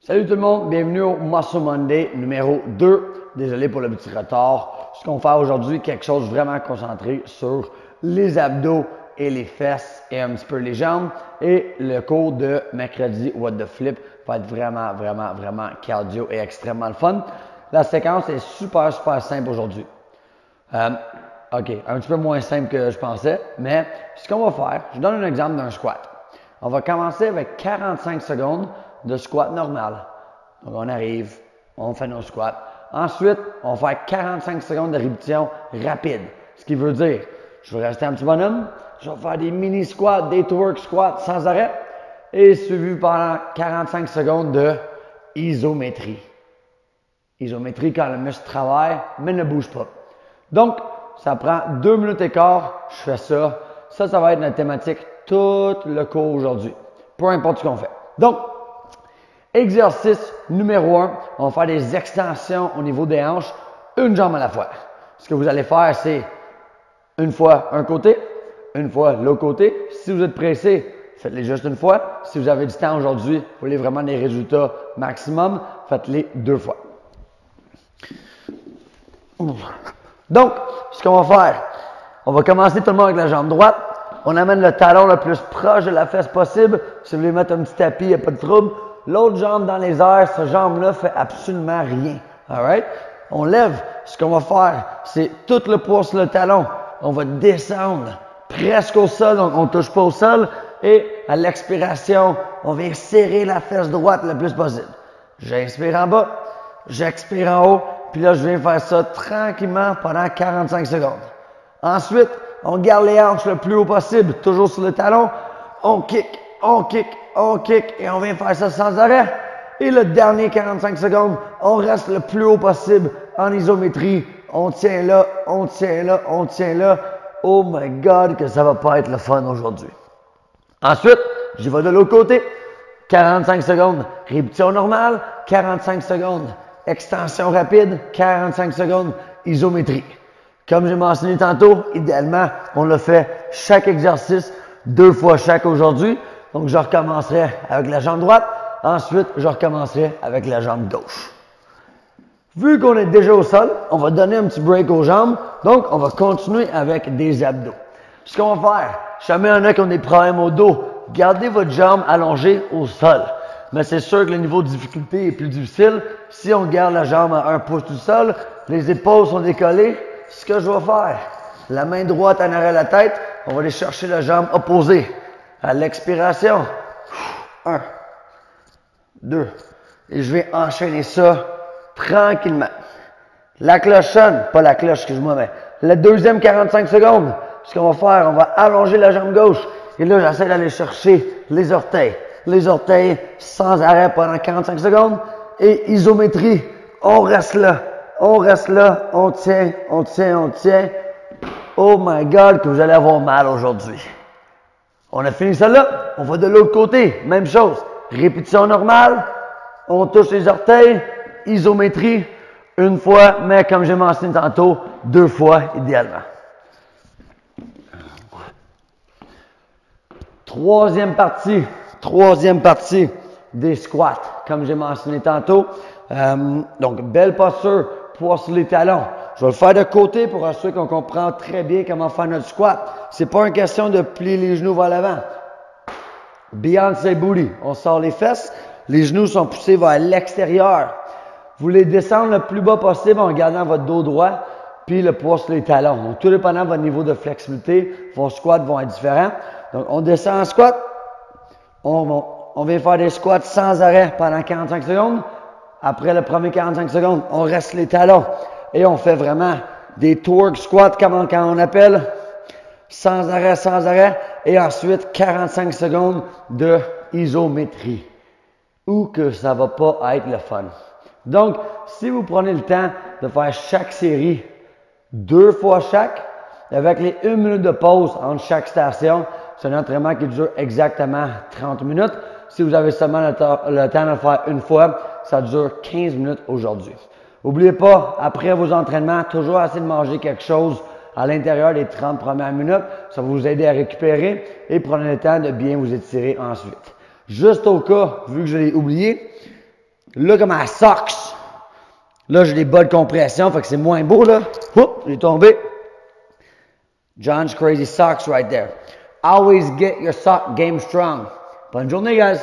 Salut tout le monde, bienvenue au Muscle Monday numéro 2. Désolé pour le petit retard. Ce qu'on va faire aujourd'hui, quelque chose vraiment concentré sur les abdos et les fesses et un petit peu les jambes. Et le cours de mercredi What the Flip va être vraiment cardio et extrêmement le fun. La séquence est super simple aujourd'hui. OK, un petit peu moins simple que je pensais, mais ce qu'on va faire, je donne un exemple d'un squat. On va commencer avec 45 secondes de squat normal. Donc, on arrive, on fait nos squats. Ensuite, on va faire 45 secondes de répétition rapide. Ce qui veut dire, je vais rester un petit bonhomme, je vais faire des mini squats, des twerk squats sans arrêt et suivi pendant 45 secondes de isométrie. Isométrie quand le muscle travaille, mais ne bouge pas. Donc, ça prend 2 minutes et quart, je fais ça. Ça va être notre thématique tout le cours aujourd'hui. Peu importe ce qu'on fait. Donc, exercice numéro 1, on va faire des extensions au niveau des hanches, une jambe à la fois. Ce que vous allez faire, c'est une fois un côté, une fois l'autre côté. Si vous êtes pressé, faites-les juste une fois. Si vous avez du temps aujourd'hui, vous voulez vraiment des résultats maximum, faites-les 2 fois. Donc, ce qu'on va faire, on va commencer tout le monde avec la jambe droite. On amène le talon le plus proche de la fesse possible. Si vous voulez mettre un petit tapis, il n'y a pas de trouble. L'autre jambe dans les airs, cette jambe-là fait absolument rien. Alright? On lève. Ce qu'on va faire, c'est tout le poids sur le talon. On va descendre presque au sol, donc on ne touche pas au sol. Et à l'expiration, on vient serrer la fesse droite le plus possible. J'inspire en bas, j'expire en haut. Puis là, je viens faire ça tranquillement pendant 45 secondes. Ensuite, on garde les hanches le plus haut possible, toujours sur le talon. On kick, on kick, on kick et on vient faire ça sans arrêt. Et le dernier 45 secondes, on reste le plus haut possible en isométrie. On tient là, on tient là, on tient là. Oh my God, que ça va pas être le fun aujourd'hui. Ensuite, j'y vais de l'autre côté. 45 secondes, répétition normale. 45 secondes, extension rapide. 45 secondes, isométrie. Comme j'ai mentionné tantôt, idéalement, on le fait chaque exercice 2 fois chaque aujourd'hui. Donc, je recommencerai avec la jambe droite. Ensuite, je recommencerai avec la jambe gauche. Vu qu'on est déjà au sol, on va donner un petit break aux jambes. Donc, on va continuer avec des abdos. Ce qu'on va faire, si jamais il y en a qui ont des problèmes au dos, gardez votre jambe allongée au sol. Mais c'est sûr que le niveau de difficulté est plus difficile. Si on garde la jambe à 1 pouce du sol, les épaules sont décollées. Ce que je vais faire, la main droite en arrière de la tête, on va aller chercher la jambe opposée. À l'expiration, 1, 2, et je vais enchaîner ça tranquillement. La cloche sonne, pas la cloche, excuse-moi, mais la deuxième 45 secondes, ce qu'on va faire, on va allonger la jambe gauche. Et là, j'essaie d'aller chercher les orteils. Les orteils sans arrêt pendant 45 secondes. Et isométrie, on reste là. On reste là, on tient, on tient, on tient. Oh my God, que vous allez avoir mal aujourd'hui. On a fini ça là, on va de l'autre côté, même chose. Répétition normale, on touche les orteils, isométrie, une fois, mais comme j'ai mentionné tantôt, 2 fois idéalement. Troisième partie des squats, comme j'ai mentionné tantôt. Donc, belle posture. Poids sur les talons. Je vais le faire de côté pour assurer qu'on comprend très bien comment faire notre squat. C'est pas une question de plier les genoux vers l'avant. Beyoncé booty. On sort les fesses. Les genoux sont poussés vers l'extérieur. Vous voulez descendre le plus bas possible en gardant votre dos droit puis le poids sur les talons. Donc, tout dépendant de votre niveau de flexibilité, vos squats vont être différents. Donc, on descend en squat. On vient faire des squats sans arrêt pendant 45 secondes. Après le premier 45 secondes, on reste les talons et on fait vraiment des twerk squats, comme quand on appelle, sans arrêt, et ensuite 45 secondes de isométrie, ou que ça va pas être le fun. Donc, si vous prenez le temps de faire chaque série 2 fois chaque, avec les 1 minute de pause entre chaque station, c'est un entraînement qui dure exactement 30 minutes. Si vous avez seulement le temps de le faire une fois, ça dure 15 minutes aujourd'hui. N'oubliez pas, après vos entraînements, toujours essayer de manger quelque chose à l'intérieur des 30 premières minutes. Ça va vous aider à récupérer et prenez le temps de bien vous étirer ensuite. Juste au cas, vu que je l'ai oublié, Look at my socks. Là, j'ai des bas de compression, fait que c'est moins beau, là. Oups, j'ai tombé. John's Crazy Socks right there. Always get your sock game strong. Bonne journée, guys.